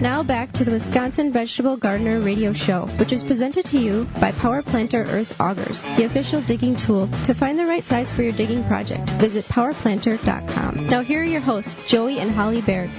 Now back to the Wisconsin Vegetable Gardener Radio Show, which is presented to you by Power Planter Earth Augers, the official digging tool. To find the right size for your digging project, visit powerplanter.com. Now here are your hosts, Joey and Holly Baird.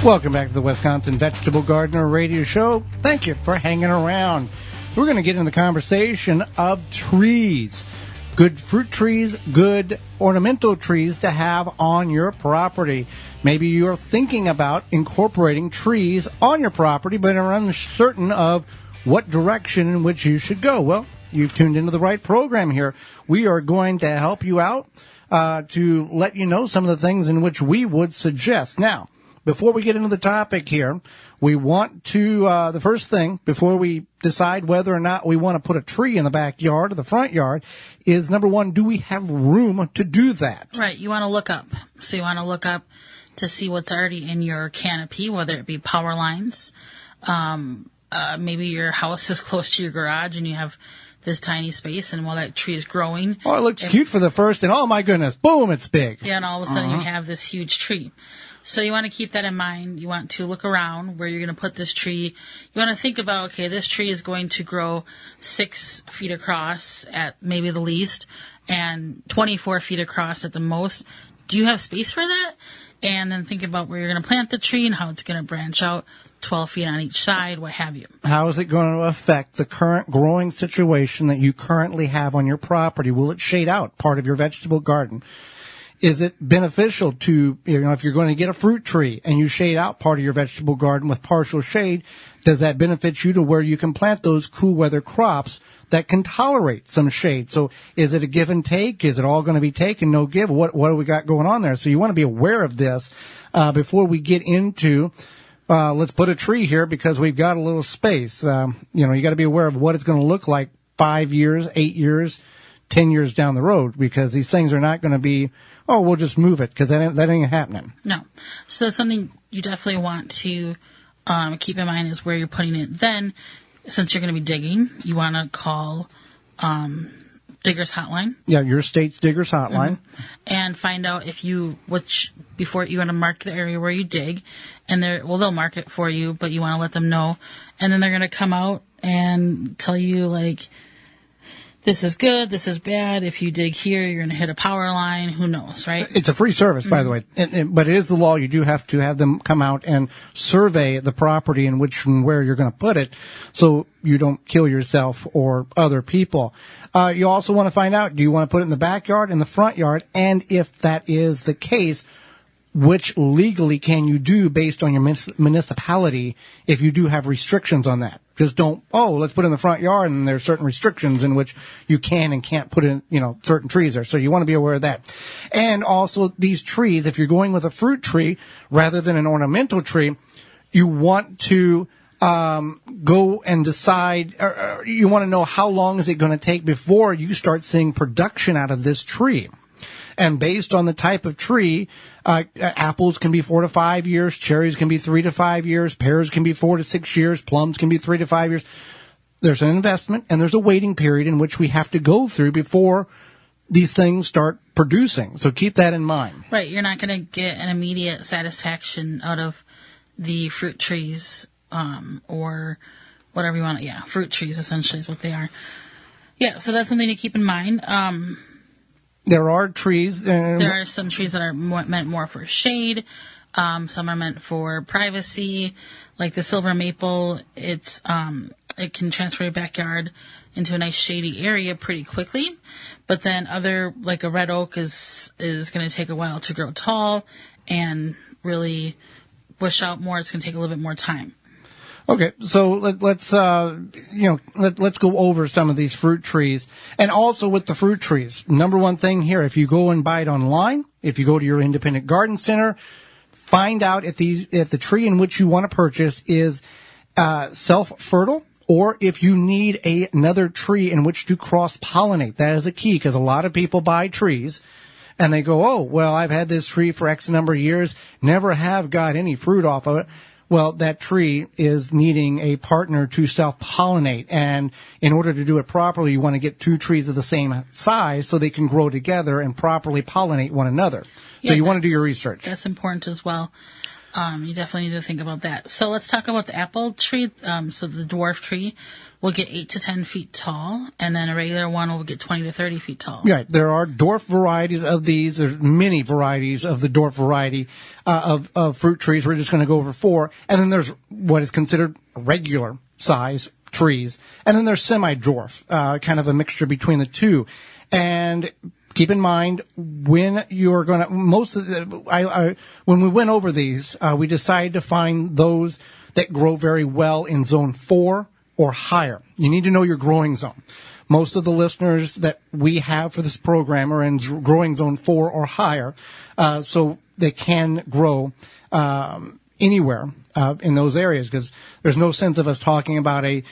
Welcome back to the Wisconsin Vegetable Gardener Radio Show. Thank you for hanging around. We're going to get into the conversation of trees. Good fruit trees, good ornamental trees to have on your property. Maybe you're thinking about incorporating trees on your property, but are uncertain of what direction in which you should go. Well, you've tuned into the right program here. We are going to help you out to let you know some of the things in which we would suggest. Now, before we get into the topic here, we want to, the first thing, before we decide whether or not we want to put a tree in the backyard or the front yard, is number one, do we have room to do that? Right, you want to look up. So you want to look up to see what's already in your canopy, whether it be power lines. Maybe your house is close to your garage and you have this tiny space, and while that tree is growing... Oh, it looks cute for the first, and oh my goodness, boom, it's big. Yeah, and all of a sudden you have this huge tree. So you want to keep that in mind. You want to look around where you're going to put this tree. You want to think about, okay, this tree is going to grow 6 feet across at maybe the least and 24 feet across at the most. Do you have space for that? And then think about where you're going to plant the tree and how it's going to branch out 12 feet on each side, what have you. How is it going to affect the current growing situation that you currently have on your property? Will it shade out part of your vegetable garden? Is it beneficial to, if you're going to get a fruit tree and you shade out part of your vegetable garden with partial shade, does that benefit you to where you can plant those cool weather crops that can tolerate some shade? So is it a give and take? Is it all going to be take and no give? What do we got going on there? So you want to be aware of this before we get into, let's put a tree here because we've got a little space. You got to be aware of what it's going to look like 5 years, 8 years, 10 years down the road, because these things are not going to be, oh, we'll just move it, because that ain't happening. No. So that's something you definitely want to keep in mind is where you're putting it. Then, since you're going to be digging, you want to call Digger's Hotline. Yeah, your state's Digger's Hotline. Mm-hmm. And find out before you want to mark the area where you dig, and they'll mark it for you, but you want to let them know. And then they're going to come out and tell you, like, this is good, this is bad. If you dig here, you're going to hit a power line. Who knows, right? It's a free service, by the way. But it is the law. You do have to have them come out and survey the property in which and where you're going to put it so you don't kill yourself or other people. You also want to find out, do you want to put it in the backyard, in the front yard? And if that is the case, which legally can you do based on your municipality if you do have restrictions on that? Just don't, let's put it in the front yard, and there are certain restrictions in which you can and can't put in, certain trees there. So you want to be aware of that. And also these trees, if you're going with a fruit tree rather than an ornamental tree, you want to go and decide, you want to know how long is it going to take before you start seeing production out of this tree. And based on the type of tree, apples can be 4 to 5 years, cherries can be 3 to 5 years, pears can be 4 to 6 years, plums can be 3 to 5 years. There's an investment and there's a waiting period in which we have to go through before these things start producing. So keep that in mind. Right. You're not going to get an immediate satisfaction out of the fruit trees, or whatever you want. Yeah, fruit trees essentially is what they are. Yeah, so that's something to keep in mind. There are trees. There are some trees that are meant more for shade. Some are meant for privacy, like the silver maple. It can transfer your backyard into a nice shady area pretty quickly. But then like a red oak is going to take a while to grow tall and really bush out more. It's going to take a little bit more time. Okay, so let's go over some of these fruit trees. And also with the fruit trees, number one thing here, if you go and buy it online, if you go to your independent garden center, find out if the tree in which you want to purchase is self-fertile, or if you need another tree in which to cross-pollinate. That is a key, because a lot of people buy trees and they go, oh, well, I've had this tree for X number of years, never have got any fruit off of it. well, that tree is needing a partner to self-pollinate. And in order to do it properly, you want to get two trees of the same size so they can grow together and properly pollinate one another. So you want to do your research. That's important as well. You definitely need to think about that. So let's talk about the apple tree. So the dwarf tree will get 8 to 10 feet tall, and then a regular one will get 20 to 30 feet tall. Right. There are dwarf varieties of these. There's many varieties of the dwarf variety of fruit trees. We're just going to go over 4. And then there's what is considered regular size trees. And then there's semi-dwarf, kind of a mixture between the two. And keep in mind, when you're going to, when we went over these, we decided to find those that grow very well in zone 4 or higher. You need to know your growing zone. Most of the listeners that we have for this program are in growing zone 4 or higher, so they can grow anywhere in those areas, because there's no sense of us talking about a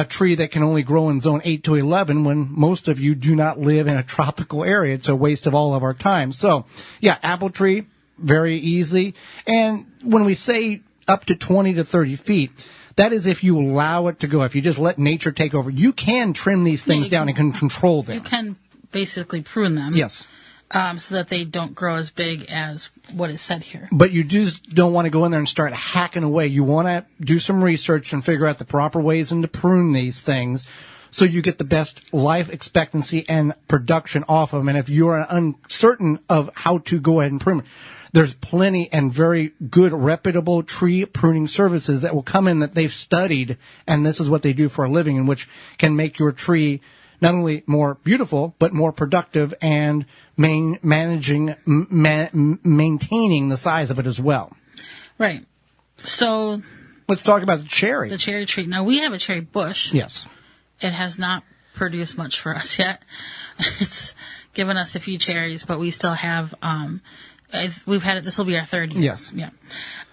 tree that can only grow in zone 8 to 11 when most of you do not live in a tropical area. It's a waste of all of our time. So, yeah, apple tree, very easy. And when we say up to 20 to 30 feet, that is if you allow it to go. If you just let nature take over, you can trim these things down and can control them. You can basically prune them. Yes. So that they don't grow as big as what is said here. But you just don't want to go in there and start hacking away. You want to do some research and figure out the proper ways to prune these things so you get the best life expectancy and production off of them. And if you're uncertain of how to go ahead and prune, there's plenty and very good reputable tree pruning services that will come in that they've studied, and this is what they do for a living, and which can make your tree not only more beautiful, but more productive and maintaining the size of it as well. Right. So let's talk about the cherry. The cherry tree. Now, we have a cherry bush. Yes. It has not produced much for us yet. It's given us a few cherries, but we still have, we've had it, this will be our 3rd year. Yes. Yeah.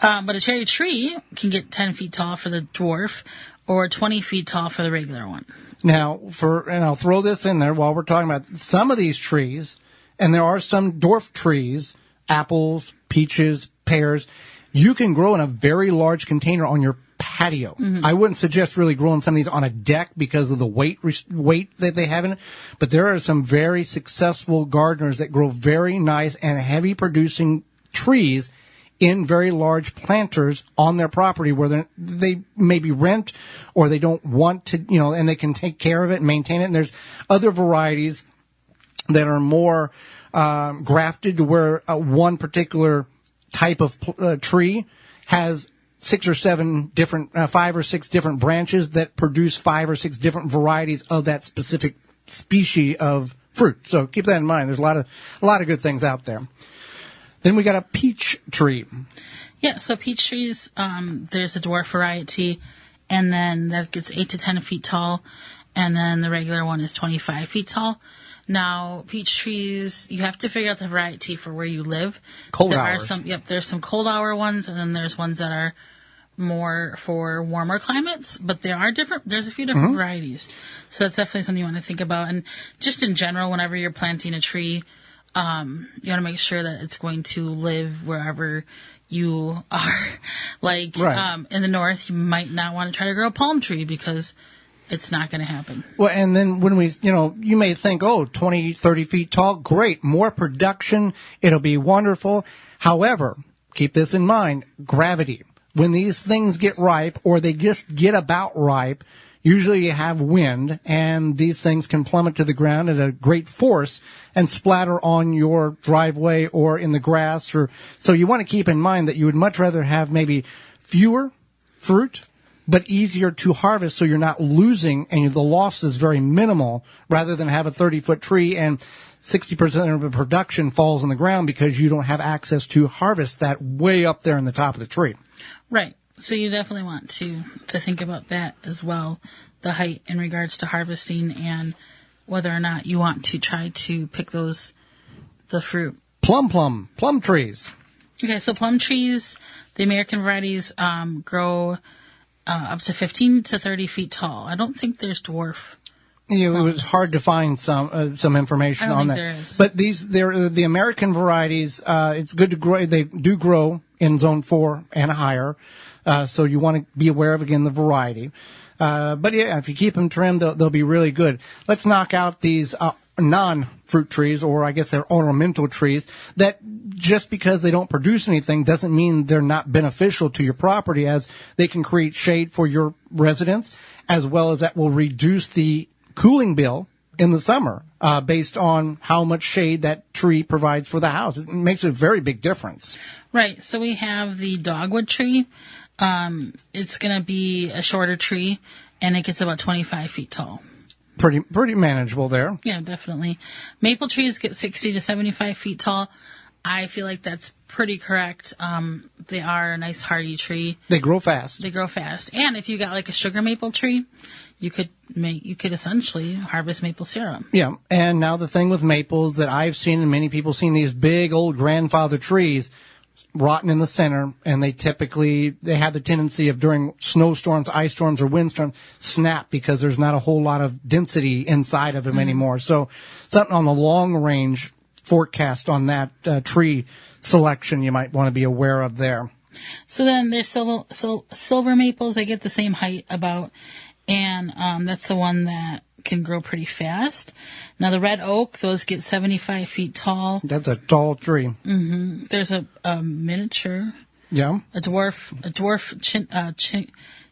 But a cherry tree can get 10 feet tall for the dwarf or 20 feet tall for the regular one. Now, and I'll throw this in there while we're talking about some of these trees, and there are some dwarf trees, apples, peaches, pears, you can grow in a very large container on your patio. Mm-hmm. I wouldn't suggest really growing some of these on a deck because of the weight that they have in it, but there are some very successful gardeners that grow very nice and heavy producing trees in very large planters on their property where they maybe rent or they don't want to, and they can take care of it and maintain it. And there's other varieties that are more grafted to where one particular type of tree has 5 or 6 different branches that produce 5 or 6 different varieties of that specific species of fruit. So keep that in mind. There's a lot of good things out there. Then we got a peach tree. Yeah, so peach trees, there's a dwarf variety, and then that gets 8 to 10 feet tall, and then the regular one is 25 feet tall. Now, peach trees, you have to figure out the variety for where you live. Cold hours. There's some cold hour ones, and then there's ones that are more for warmer climates, but there are there's a few different varieties. So that's definitely something you want to think about. And just in general, whenever you're planting a tree, you want to make sure that it's going to live wherever you are. Like, right. In the north, you might not want to try to grow a palm tree because it's not going to happen. Well, and then when you may think, 20, 30 feet tall, great, more production, it'll be wonderful. However, keep this in mind, gravity. When these things get ripe, or they just get about ripe, usually you have wind, and these things can plummet to the ground at a great force and splatter on your driveway or in the grass. So you want to keep in mind that you would much rather have maybe fewer fruit, but easier to harvest, so you're not losing, and the loss is very minimal, rather than have a 30-foot tree and 60% of the production falls on the ground because you don't have access to harvest that way up there in the top of the tree. Right. So you definitely want to think about that as well, the height in regards to harvesting and whether or not you want to try to pick the fruit. Plum trees. Okay, so plum trees, the American varieties, grow up to 15 to 30 feet tall. I don't think there's dwarf. It was hard to find some information on that. There is. But they're the American varieties. It's good to grow. They do grow in zone 4 and higher. So you want to be aware of, again, the variety. But yeah, if you keep them trimmed, they'll be really good. Let's knock out these non-fruit trees, or I guess they're ornamental trees, that just because they don't produce anything doesn't mean they're not beneficial to your property, as they can create shade for your residents, as well as that will reduce the cooling bill in the summer based on how much shade that tree provides for the house. It makes a very big difference. Right. So we have the dogwood tree. It's going to be a shorter tree, and it gets about 25 feet tall. Pretty manageable there. Yeah, definitely. Maple trees get 60 to 75 feet tall. I feel like that's pretty correct. They are a nice hardy tree. They grow fast. And if you got like a sugar maple tree, you could essentially harvest maple syrup. Yeah. And now the thing with maples that I've seen, and many people seen, these big old grandfather trees rotten in the center, and they have the tendency of, during snowstorms, ice storms, or windstorms, snap because there's not a whole lot of density inside of them anymore. So something on the long range forecast on that tree selection you might want to be aware of there. So then there's silver maples. They get the same height about, and that's the one that can grow pretty fast. Now the red oak, those get 75 feet tall. That's a tall tree. Mm-hmm. There's a miniature. Yeah. A dwarf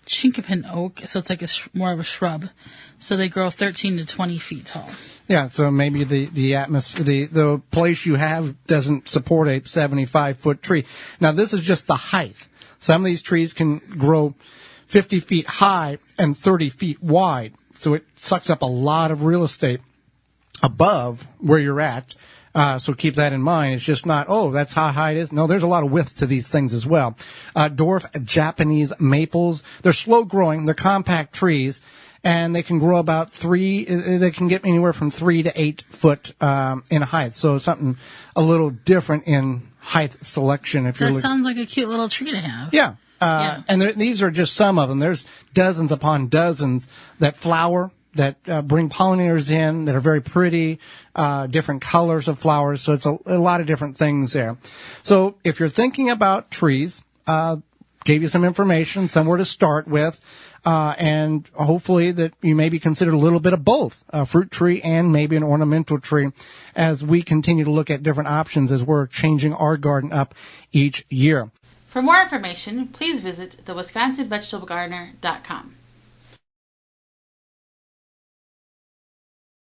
chinkapin oak, so it's like more of a shrub. So they grow 13 to 20 feet tall. Yeah, so maybe the atmosphere, the place you have doesn't support a 75-foot tree. Now this is just the height. Some of these trees can grow 50 feet high and 30 feet wide. So it sucks up a lot of real estate above where you're at. So keep that in mind. It's just not, that's how high it is. No, there's a lot of width to these things as well. Dwarf Japanese maples. They're slow growing. They're compact trees, and they can grow they can get anywhere from 3 to 8 foot in height. So something a little different in height selection. That sounds like a cute little tree to have. Yeah. And these are just some of them. There's dozens upon dozens that flower, that bring pollinators in, that are very pretty, different colors of flowers. So it's a lot of different things there. So if you're thinking about trees, gave you some information, somewhere to start with, and hopefully that you maybe consider a little bit of both, a fruit tree and maybe an ornamental tree, as we continue to look at different options as we're changing our garden up each year. For more information, please visit thewisconsinvegetablegardener.com.